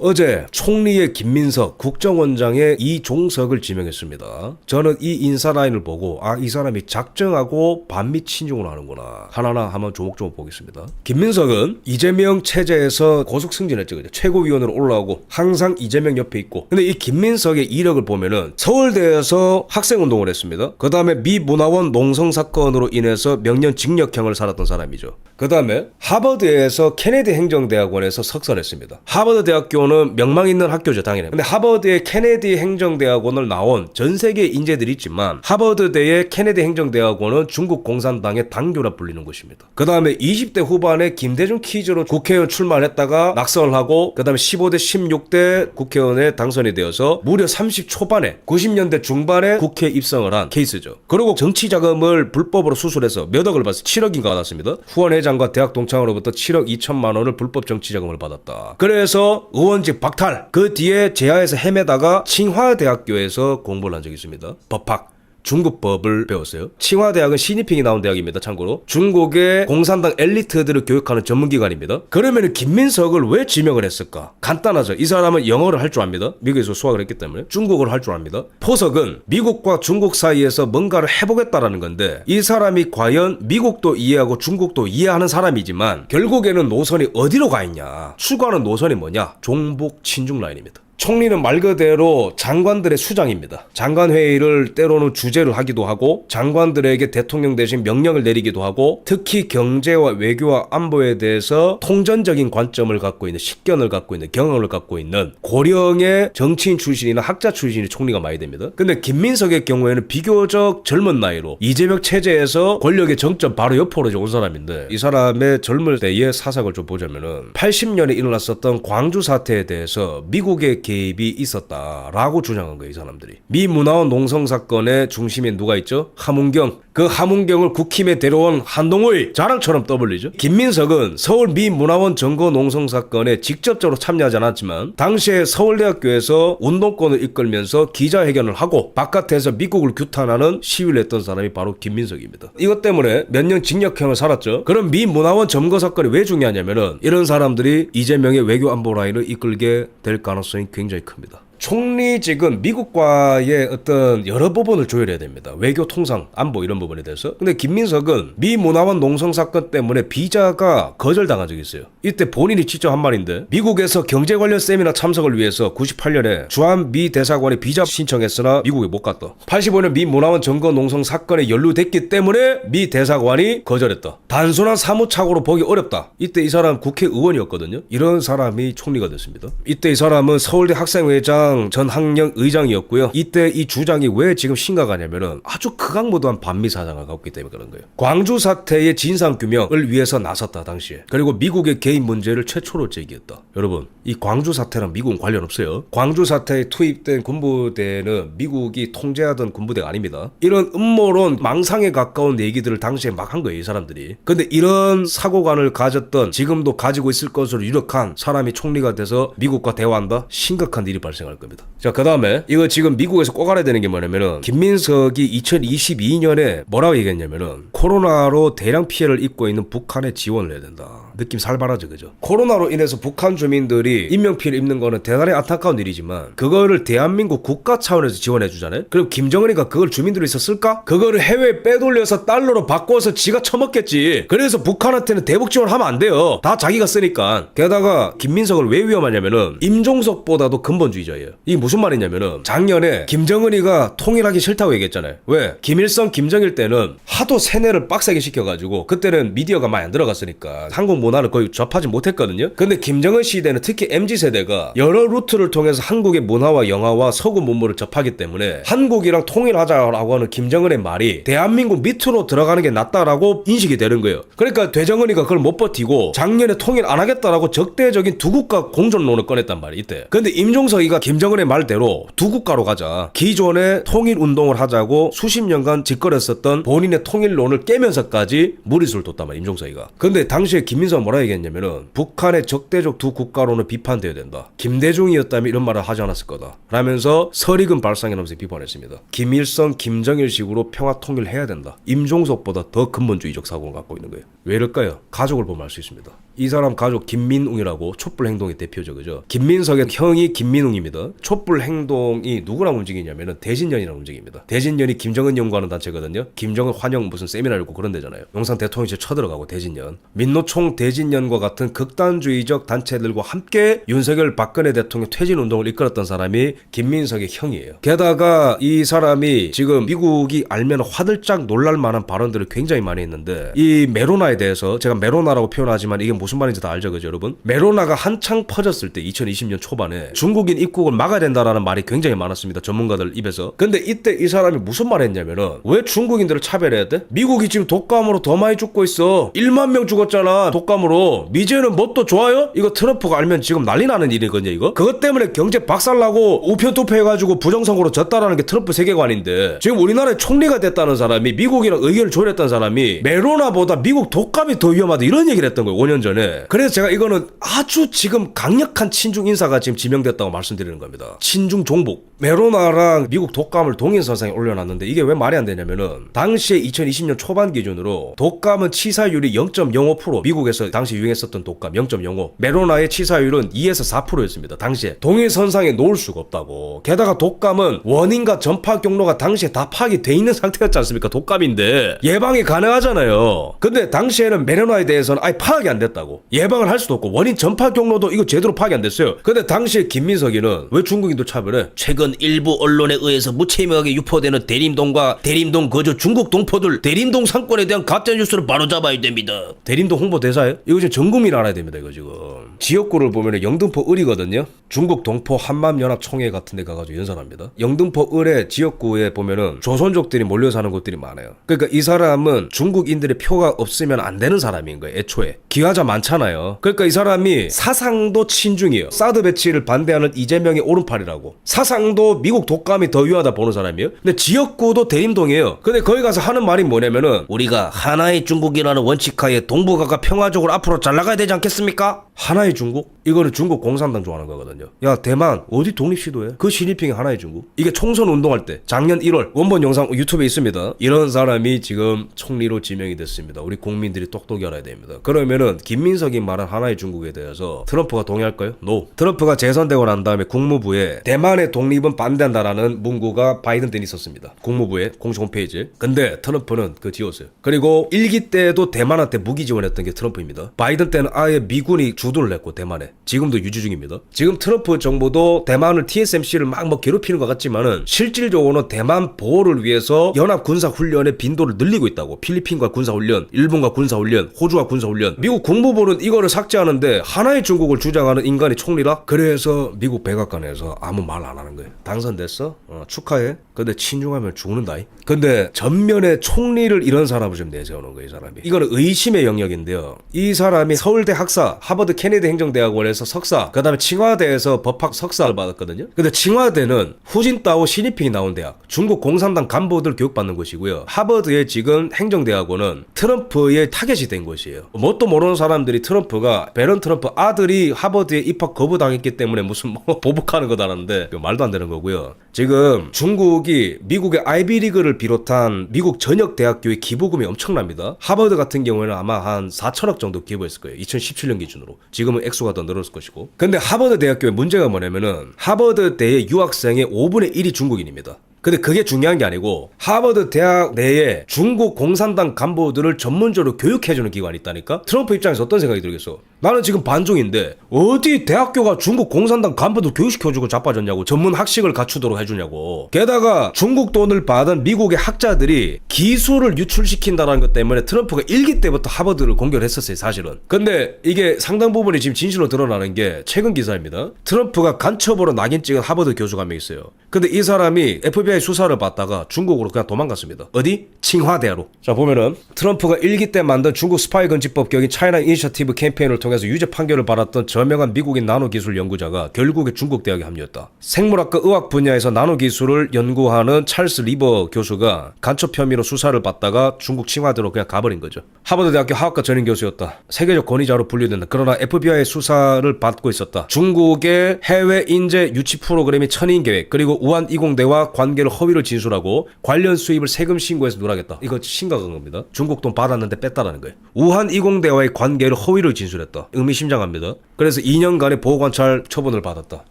어제 총리의 김민석, 국정원장의 이종석을 지명했습니다. 저는 이 인사 라인을 보고 이 사람이 작정하고 반미 친중을 하는구나. 하나하나 한번 조목조목 보겠습니다. 김민석은 이재명 체제에서 고속 승진했죠. 최고위원으로 올라오고 항상 이재명 옆에 있고. 근데 이 김민석의 이력을 보면은 서울대에서 학생운동을 했습니다. 그 다음에 미 문화원 농성 사건으로 인해서 명년 징역형을 살았던 사람이죠. 그 다음에 하버드에서 케네디 행정대학원에서 석사했습니다. 하버드 대학교는 명망 있는 학교죠, 당연히. 근데 하버드의 케네디 행정대학원을 나온 전 세계 인재들이 있지만 하버드대의 케네디 행정대학원은 중국 공산당의 당교라 불리는 곳입니다. 그 다음에 20대 후반에 김대중 퀴즈로 국회의원 출마했다가 낙선을 하고 그 다음에 15대 16대 국회의원에 당선이 되어서 무려 30 초반에 90년대 중반에 국회에 입성을 한 케이스죠. 그리고 정치 자금을 불법으로 수술해서 몇 억을 받았어요. 7억인가 받았습니다. 후원 회장과 대학 동창으로부터 7억 2천만 원을 불법 정치 자금을 받았다. 그래서 의원직 박탈. 그 뒤에 제하에서 헤매다가 칭화대학교에서 공부를 한 적이 있습니다. 법학. 중국법을 배웠어요. 칭화대학은 시니핑이 나온 대학입니다. 참고로 중국의 공산당 엘리트들을 교육하는 전문기관입니다. 그러면 김민석을 왜 지명을 했을까? 간단하죠. 이 사람은 영어를 할 줄 압니다. 미국에서 수학을 했기 때문에 중국어를 할 줄 압니다. 포석은 미국과 중국 사이에서 뭔가를 해보겠다라는 건데 이 사람이 과연 미국도 이해하고 중국도 이해하는 사람이지만 결국에는 노선이 어디로 가 있냐? 추구하는 노선이 뭐냐? 종북 친중 라인입니다. 총리는 말 그대로 장관들의 수장입니다. 장관회의를 때로는 주재를 하기도 하고 장관들에게 대통령 대신 명령을 내리기도 하고 특히 경제와 외교와 안보에 대해서 통전적인 관점을 갖고 있는 식견을 갖고 있는 경험을 갖고 있는 고령의 정치인 출신이나 학자 출신이 총리가 많이 됩니다. 근데 김민석의 경우에는 비교적 젊은 나이로 이재명 체제에서 권력의 정점 바로 옆으로 온 사람인데 이 사람의 젊을 때의 사sak을 좀 보자면은 80년에 일어났었던 광주 사태에 대해서 미국의 개입이 있었다라고 주장한 거예요. 이 사람들이. 미 문화원 농성 사건의 중심에 누가 있죠? 하문경. 그 하문경을 국힘에 데려온 한동훈의 자랑처럼 떠벌리죠. 김민석은 서울 미 문화원 점거 농성 사건에 직접적으로 참여하지 않았지만 당시에 서울대학교에서 운동권을 이끌면서 기자회견을 하고 바깥에서 미국을 규탄하는 시위를 했던 사람이 바로 김민석입니다. 이것 때문에 몇 년 징역형을 살았죠. 그럼 미 문화원 점거 사건이 왜 중요하냐면은 이런 사람들이 이재명의 외교 안보 라인을 이끌게 될 가능성이 굉장히 큽니다. 총리직은 미국과의 어떤 여러 부분을 조율해야 됩니다. 외교, 통상, 안보 이런 부분에 대해서. 근데 김민석은 미 문화원 농성 사건 때문에 비자가 거절당한 적이 있어요. 이때 본인이 직접 한 말인데 미국에서 경제 관련 세미나 참석을 위해서 98년에 주한 미 대사관에 비자 신청했으나 미국에 못 갔다. 85년 미 문화원 점거 농성 사건에 연루됐기 때문에 미 대사관이 거절했다. 단순한 사무착오로 보기 어렵다. 이때 이 사람 국회의원이었거든요. 이런 사람이 총리가 됐습니다. 이때 이 사람은 서울대 학생회장 전 학령 의장이었고요. 이때 이 주장이 왜 지금 심각하냐면은 아주 극악무도한 반미 사상을 갖고 있기 때문에 그런 거예요. 광주 사태의 진상규명을 위해서 나섰다 당시에. 그리고 미국의 개입 문제를 최초로 제기했다. 여러분 이 광주 사태랑 미국은 관련 없어요. 광주 사태에 투입된 군부대는 미국이 통제하던 군부대가 아닙니다. 이런 음모론 망상에 가까운 얘기들을 당시에 막 한 거예요. 이 사람들이. 근데 이런 사고관을 가졌던 지금도 가지고 있을 것으로 유력한 사람이 총리가 돼서 미국과 대화한다? 심각한 일이 발생할 겁니다. 자, 그 다음에 이거 지금 미국에서 꼭 알아야 되는 게 뭐냐면은 김민석이 2022년에 뭐라고 얘기했냐면은 코로나로 대량 피해를 입고 있는 북한에 지원을 해야 된다. 느낌 살벌하죠, 그죠? 코로나로 인해서 북한 주민들이 인명피해를 입는 거는 대단히 안타까운 일이지만 그거를 대한민국 국가 차원에서 지원해 주잖아요. 그럼 김정은이가 그걸 주민들이 있었을까? 그거를 해외에 빼돌려서 달러로 바꿔서 지가 처먹겠지. 그래서 북한한테는 대북 지원하면 안 돼요. 다 자기가 쓰니까. 게다가 김민석을 왜 위험하냐면은 임종석보다도 근본주의자예요. 이게 무슨 말이냐면은 작년에 김정은이가 통일하기 싫다고 얘기했잖아요. 왜? 김일성, 김정일 때는 하도 세뇌를 빡세게 시켜가지고 그때는 미디어가 많이 안 들어갔으니까 한국 문화를 거의 접하지 못했거든요. 근데 김정은 시대는 특히 MZ세대가 여러 루트를 통해서 한국의 문화와 영화와 서구 문물을 접하기 때문에 한국이랑 통일하자라고 하는 김정은의 말이 대한민국 밑으로 들어가는 게 낫다라고 인식이 되는 거예요. 그러니까 대정은이가 그걸 못 버티고 작년에 통일 안 하겠다라고 적대적인 두 국가 공존론을 꺼냈단 말이에요. 이때. 근데 임종석이가 김정은의 말대로 두 국가로 가자. 기존의 통일 운동을 하자고 수십 년간 짓거렸었던 본인의 통일론을 깨면서까지 무리수를 뒀단 말이야, 임종석이가. 근데 당시에 김민석은 뭐라 얘기했냐면은 북한의 적대적 두 국가로는 비판되어야 된다. 김대중이었다면 이런 말을 하지 않았을 거다. 라면서 설익은 발상이라면서 비판했습니다. 김일성, 김정일식으로 평화 통일해야 된다. 임종석보다 더 근본주의적 사고를 갖고 있는 거예요. 왜 이럴까요? 가족을 보면 알 수 있습니다. 이 사람 가족 김민웅이라고 촛불 행동의 대표죠, 그죠? 김민석의 형이 김민웅입니다. 촛불 행동이 누구랑 움직이냐면은 대진년이랑 움직입니다. 대진년이 김정은 연구하는 단체거든요. 김정은 환영 무슨 세미나 열고 그런 데잖아요. 용산 대통령실 쳐들어가고 대진년. 민노총 대진년과 같은 극단주의적 단체들과 함께 윤석열 박근혜 대통령 퇴진 운동을 이끌었던 사람이 김민석의 형이에요. 게다가 이 사람이 지금 미국이 알면 화들짝 놀랄 만한 발언들을 굉장히 많이 했는데 이 메로나에 대해서 제가 메로나라고 표현하지만 이게 무슨 말인지 다 알죠, 그죠, 여러분? 메로나가 한창 퍼졌을 때 2020년 초반에 중국인 입국을 막아야 된다라는 말이 굉장히 많았습니다, 전문가들 입에서. 근데 이때 이 사람이 무슨 말 했냐면은 왜 중국인들을 차별해야 돼? 미국이 지금 독감으로 더 많이 죽고 있어. 1만 명 죽었잖아, 독감으로. 미제는 뭣도 좋아요? 이거 트럼프가 알면 지금 난리 나는 일이거든요, 이거. 그것 때문에 경제 박살나고 우편투표해가지고 부정선거로 졌다라는 게 트럼프 세계관인데 지금 우리나라의 총리가 됐다는 사람이, 미국이랑 의견을 조율했다는 사람이 메로나보다 미국 독감이 더 위험하다 이런 얘기를 했던 거예요, 5년 전에. 그래서 제가 이거는 아주 지금 강력한 친중 인사가 지금 지명됐다고 말씀드리는 겁니다. 친중 종북. 메로나랑 미국 독감을 동일선상에 올려놨는데 이게 왜 말이 안 되냐면은 당시에 2020년 초반 기준으로 독감은 치사율이 0.05%, 미국에서 당시 유행했었던 독감 0.05, 메로나의 치사율은 2에서 4%였습니다. 당시에 동일선상에 놓을 수가 없다고. 게다가 독감은 원인과 전파 경로가 당시에 다 파악이 돼 있는 상태였지 않습니까? 독감인데 예방이 가능하잖아요. 근데 당시에는 메로나에 대해서는 아예 파악이 안 됐다고. 예방을 할 수도 없고 원인 전파 경로도 이거 제대로 파악이 안 됐어요. 근데 당시에 김민석이는 왜 중국인도 차별해? 최근 일부 언론에 의해서 무책임하게 유포되는 대림동과 대림동 거주 중국 동포들 대림동 상권에 대한 가짜뉴스를 바로잡아야 됩니다. 대림동 홍보대사예요? 이거 지금 전 국민이 알아야 됩니다, 이거 지금. 지역구를 보면 영등포 을이거든요. 중국 동포 한마연합총회 같은 데 가가지고 연설합니다. 영등포 을의 지역구에 보면은 조선족들이 몰려 사는 곳들이 많아요. 그러니까 이 사람은 중국인들의 표가 없으면 안 되는 사람인 거예요, 애초에. 기화자 많잖아요. 그러니까 이 사람이 사상도 친중이에요. 사드 배치를 반대하는 이재명의 오른팔이라고. 사상도 미국 독감이 더 위하다 보는 사람이에요. 근데 지역구도 대림동이에요. 근데 거기 가서 하는 말이 뭐냐면은 우리가 하나의 중국이라는 원칙하에 동북아가 평화적으로 앞으로 잘 나가야 되지 않겠습니까? 하나의 중국? 이거는 중국 공산당 좋아하는 거거든요. 야, 대만 어디 독립시도해? 그 시진핑이 하나의 중국? 이게 총선 운동할 때 작년 1월 원본 영상 유튜브에 있습니다. 이런 사람이 지금 총리로 지명이 됐습니다. 우리 국민들이 똑똑히 알아야 됩니다. 그러면은 김민석이 말한 하나의 중국에 대해서 트럼프가 동의할까요? No. 트럼프가 재선되고 난 다음에 국무부에 대만의 독립은 반대한다라는 문구가 바이든 때는 있었습니다. 국무부의 공식 홈페이지에. 근데 트럼프는 그거 지웠어요. 그리고 1기 때도 대만한테 무기 지원했던 게 트럼프입니다. 바이든 때는 아예 미군이 주도를 했고 대만에. 지금도 유지 중입니다. 지금 트럼프 정부도 대만을 TSMC를 막 뭐 괴롭히는 것 같지만은 실질적으로는 대만 보호를 위해서 연합 군사 훈련의 빈도를 늘리고 있다고. 필리핀과 군사 훈련, 일본과 군사 훈련, 호주와 군사 훈련. 미국 국무부는 이거를 삭제하는데 하나의 중국을 주장하는 인간이 총리라? 그래서 미국 백악관에서 아무 말 안 하는 거예요. 당선됐어? 축하해. 근데 친중하면 죽는다. 근데 전면에 총리를 이런 사람을 좀 내세우는 거예요, 이 사람이. 이거는 의심의 영역인데요. 이 사람이 서울대 학사, 하버드 케네디 행정대학원에서 석사, 그 다음에 칭화대에서 법학 석사를 받았거든요. 근데 칭화대는 후진타오 시니핑이 나온 대학, 중국 공산당 간부들 교육받는 곳이고요. 하버드의 지금 행정대학원은 트럼프의 타겟이 된 곳이에요. 뭣도 모르는 사람들이 트럼프가 베런 트럼프 아들이 하버드에 입학 거부당했기 때문에 무슨 뭐 보복하는 거다라는데 말도 안 되는 거고요. 지금 중국이 미국의 아이비리그를 비롯한 미국 전역 대학교의 기부금이 엄청납니다. 하버드 같은 경우에는 아마 한 4천억 정도 기부했을 거예요. 2017년 기준으로. 지금은 액수가 더 늘었을 것이고. 근데 하버드 대학교의 문제가 뭐냐면은 하버드 대의 유학생의 5분의 1이 중국인입니다. 근데 그게 중요한 게 아니고 하버드 대학 내에 중국 공산당 간부들을 전문적으로 교육해주는 기관이 있다니까? 트럼프 입장에서 어떤 생각이 들겠어? 나는 지금 반중인데 어디 대학교가 중국 공산당 간부들 교육시켜주고 자빠졌냐고. 전문 학식을 갖추도록 해주냐고. 게다가 중국 돈을 받은 미국의 학자들이 기술을 유출시킨다는 것 때문에 트럼프가 1기 때부터 하버드를 공격을 했었어요, 사실은. 근데 이게 상당 부분이 지금 진실로 드러나는 게 최근 기사입니다. 트럼프가 간첩으로 낙인 찍은 하버드 교수가 한 명 있어요. 근데 이 사람이 FBI FBI 수사를 받다가 중국으로 그냥 도망갔습니다. 어디? 칭화대로. 자 보면은 트럼프가 1기 때 만든 중국 스파이 금지법 격인 차이나 이니셔티브 캠페인을 통해서 유죄 판결을 받았던 저명한 미국인 나노기술 연구자가 결국에 중국 대학에 합류했다. 생물학과 의학 분야에서 나노기술을 연구하는 찰스 리버 교수가 간첩 혐의로 수사를 받다가 중국 칭화대로 그냥 가버린 거죠. 하버드 대학교 화학과 전임 교수였다. 세계적 권위자로 분류된다. 그러나 FBI 수사를 받고 있었다. 중국의 해외 인재 유치 프로그램이 천인 계획 그리고 우한 이공대와 관계를 허위로 진술하고 관련 수입을 세금 신고해서 누락했다. 이거 심각한 겁니다. 중국 돈 받았는데 뺐다라는 거예요. 우한 이공대와의 관계를 허위로 진술했다. 의미심장합니다. 그래서 2년간의 보호관찰 처분을 받았다.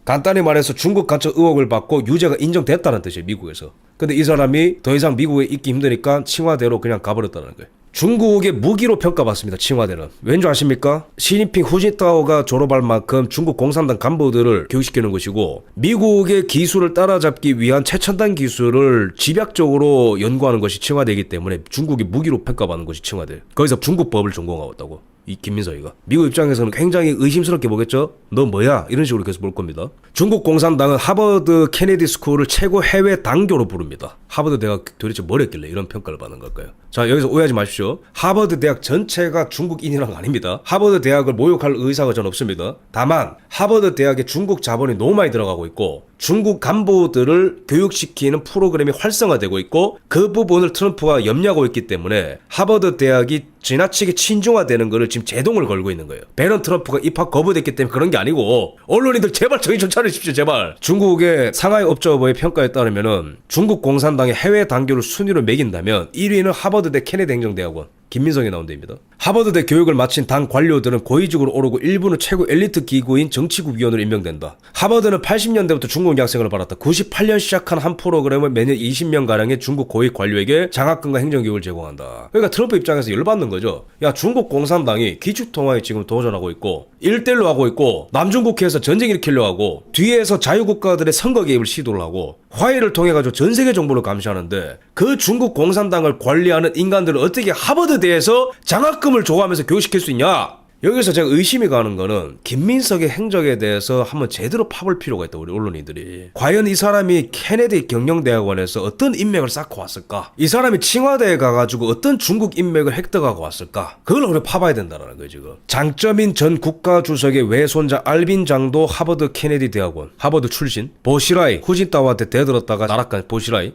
간단히 말해서 중국 간첩 의혹을 받고 유죄가 인정됐다는 뜻이에요. 미국에서. 근데 이 사람이 더 이상 미국에 있기 힘드니까 칭화대로 그냥 가버렸다는 거예요. 중국의 무기로 평가받습니다. 칭화대는. 왠지 아십니까? 시진핑 후진타오가 졸업할 만큼 중국 공산당 간부들을 교육시키는 것이고 미국의 기술을 따라잡기 위한 최첨단 기술을 집약적으로 연구하는 것이 칭화대이기 때문에 중국의 무기로 평가받는 것이 칭화대. 거기서 중국 법을 전공하고 있다고. 이 김민석이가. 미국 입장에서는 굉장히 의심스럽게 보겠죠? 너 뭐야? 이런 식으로 계속 볼 겁니다. 중국 공산당은 하버드 케네디 스쿨을 최고 해외 당교로 부릅니다. 하버드 대학 도대체 뭘 했길래 이런 평가를 받는 걸까요? 자, 여기서 오해하지 마십시오. 하버드 대학 전체가 중국인이란 아닙니다. 하버드 대학을 모욕할 의사가 전 없습니다. 다만 하버드 대학에 중국 자본이 너무 많이 들어가고 있고 중국 간부들을 교육시키는 프로그램이 활성화되고 있고 그 부분을 트럼프가 염려하고 있기 때문에 하버드 대학이 지나치게 친중화되는 거를 지금 제동을 걸고 있는 거예요. 배런 트럼프가 입학 거부됐기 때문에 그런 게 아니고 언론인들 제발 정신 좀 차리십시오. 제발. 중국의 상하이 옵저버의 평가에 따르면은 중국 공산당의 해외 당교를 순위로 매긴다면 1위는 하버드대 케네디 행정대학원 김민성이 나온 데입니다. 하버드대 교육을 마친 당 관료들은 고위직으로 오르고 일부는 최고 엘리트 기구인 정치국위원으로 임명된다. 하버드는 80년대부터 중국 학생을 받았다. 98년 시작한 한 프로그램은 매년 20명가량의 중국 고위 관료에게 장학금과 행정교육을 제공한다. 그러니까 트럼프 입장에서 열받는 거죠. 야, 중국 공산당이 기축통화에 지금 도전하고 있고 1대1로 하고 있고 남중국해에서 전쟁 일으키려고 하고 뒤에서 자유국가들의 선거 개입을 시도를 하고 화해를 통해 가지고 전 세계 정보를 감시하는데 그 중국 공산당을 관리하는 인간들을 어떻게 하버드대에서 장학금을 줘가면서 교육시킬 수 있냐? 여기서 제가 의심이 가는 거는 김민석의 행적에 대해서 한번 제대로 파볼 필요가 있다. 우리 언론인들이. 과연 이 사람이 케네디 경영대학원에서 어떤 인맥을 쌓고 왔을까? 이 사람이 칭화대에 가가지고 어떤 중국 인맥을 획득하고 왔을까? 그걸 우리가 파봐야 된다는 거예요 지금. 장쩌민 전 국가주석의 외손자 알빈 장도 하버드 케네디 대학원 하버드 출신. 보시라이 후진타오한테 대들었다가 나락간 보시라이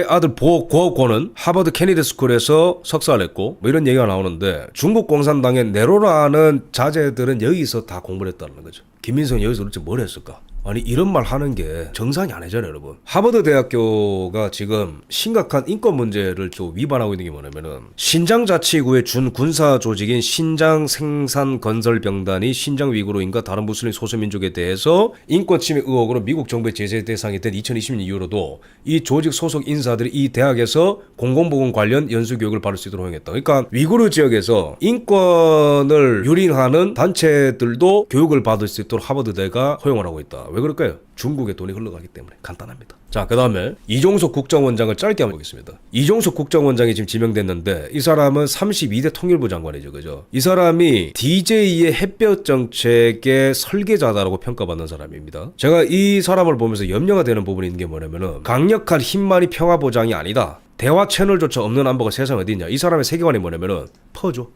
아들 보고고는 하버드 케네디 스쿨에서 석사를 했고 뭐 이런 얘기가 나오는데 중국 공산당의 네로라는 자제들은 여기서 다 공부를 했다는 거죠. 김민성이 여기서 도대체 뭘 했을까? 아니 이런 말 하는 게 정상이 아니잖아요 여러분. 하버드 대학교가 지금 심각한 인권 문제를 좀 위반하고 있는 게 뭐냐면은 신장자치구의 준군사 조직인 신장생산건설병단이 신장 위구르인가 다른 무슬림 소수민족에 대해서 인권 침해 의혹으로 미국 정부의 제재 대상이 된 2020년 이후로도 이 조직 소속 인사들이 이 대학에서 공공보건 관련 연수교육을 받을 수 있도록 허용했다. 그러니까 위구르 지역에서 인권을 유린하는 단체들도 교육을 받을 수 있도록 하버드대가 허용을 하고 있다. 왜 그럴까요? 중국에 돈이 흘러가기 때문에. 간단합니다. 자, 그 다음에 이종석 국정원장을 짧게 한번 보겠습니다. 이종석 국정원장이 지금 지명됐는데 이 사람은 32대 통일부 장관이죠. 그죠? 이 사람이 DJ의 햇볕 정책의 설계자다라고 평가받는 사람입니다. 제가 이 사람을 보면서 염려가 되는 부분이 있는 게 뭐냐면은 강력한 힘만이 평화보장이 아니다. 대화 채널조차 없는 안보가 세상에 어디 있냐. 이 사람의 세계관이 뭐냐면은 퍼줘.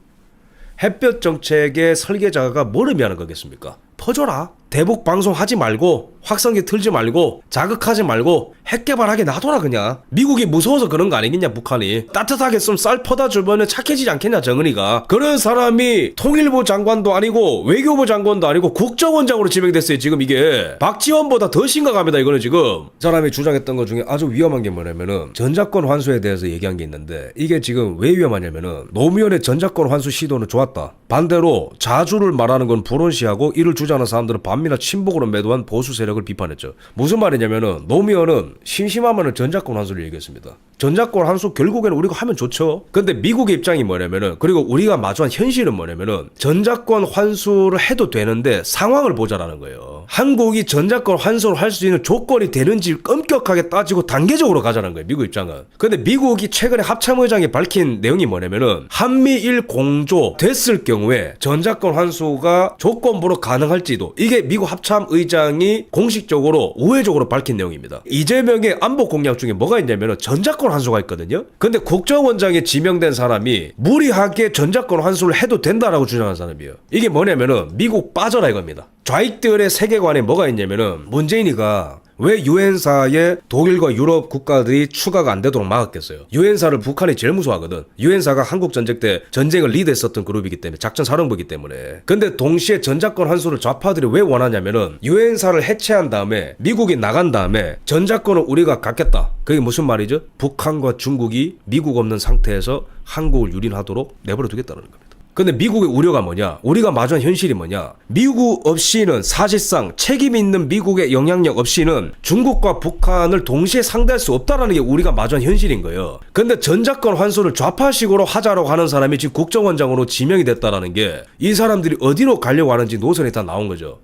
햇볕 정책의 설계자가 뭘 의미하는 거겠습니까? 퍼줘라. 대북 방송하지 말고 확성기 틀지 말고 자극하지 말고 핵 개발하게 놔둬라 그냥. 미국이 무서워서 그런 거 아니겠냐 북한이. 따뜻하게 좀 쌀 퍼다 주면 착해지지 않겠냐 정은이가. 그런 사람이 통일부 장관도 아니고 외교부 장관도 아니고 국정원장으로 지명됐어요. 지금 이게 박지원보다 더 심각합니다. 이거는 지금. 사람이 주장했던 것 중에 아주 위험한 게 뭐냐면은 전자권 환수에 대해서 얘기한 게 있는데 이게 지금 왜 위험하냐면은 노무현의 전자권 환수 시도는 좋았다. 반대로 자주를 말하는 건 불온시하고 이를 주장하는 사람들은 반미나 친북으로 매도한 보수 세력을 비판했죠. 무슨 말이냐면은 노무현은 심심하면은 전자권 환수를 얘기했습니다. 전자권 환수 결국에는 우리가 하면 좋죠. 근데 미국의 입장이 뭐냐면은 그리고 우리가 마주한 현실은 뭐냐면은 전자권 환수를 해도 되는데 상황을 보자라는 거예요. 한국이 전자권 환수를 할 수 있는 조건이 되는지 엄격하게 따지고 단계적으로 가자는 거예요. 미국 입장은. 근데 미국이 최근에 합참의장이 밝힌 내용이 뭐냐면은 한미일 공조 됐을 경우에 전자권 환수가 조건부로 가능할지도, 이게 미국 합참의장이 공식적으로 우회적으로 밝힌 내용입니다. 이재명의 안보 공약 중에 뭐가 있냐면은 전자권 환수가 있거든요. 근데 국정원장에 지명된 사람이 무리하게 전자권 환수를 해도 된다라고 주장하는 사람이에요. 이게 뭐냐면은 미국 빠져라 이겁니다. 좌익들의 세계관에 뭐가 있냐면은 문재인이가 왜 유엔사에 독일과 유럽 국가들이 추가가 안 되도록 막았겠어요. 유엔사를 북한이 제일 무서워하거든. 유엔사가 한국 전쟁 때 전쟁을 리드했었던 그룹이기 때문에, 작전 사령부이기 때문에. 근데 동시에 전자권 환수를 좌파들이 왜 원하냐면은 유엔사를 해체한 다음에 미국이 나간 다음에 전자권을 우리가 갖겠다. 그게 무슨 말이죠? 북한과 중국이 미국 없는 상태에서 한국을 유린하도록 내버려 두겠다는 겁니다. 근데 미국의 우려가 뭐냐? 우리가 마주한 현실이 뭐냐? 미국 없이는, 사실상 책임 있는 미국의 영향력 없이는 중국과 북한을 동시에 상대할 수 없다라는 게 우리가 마주한 현실인 거예요. 근데 전자권 환수를 좌파식으로 하자라고 하는 사람이 지금 국정원장으로 지명이 됐다라는 게 이 사람들이 어디로 가려고 하는지 노선이 다 나온 거죠.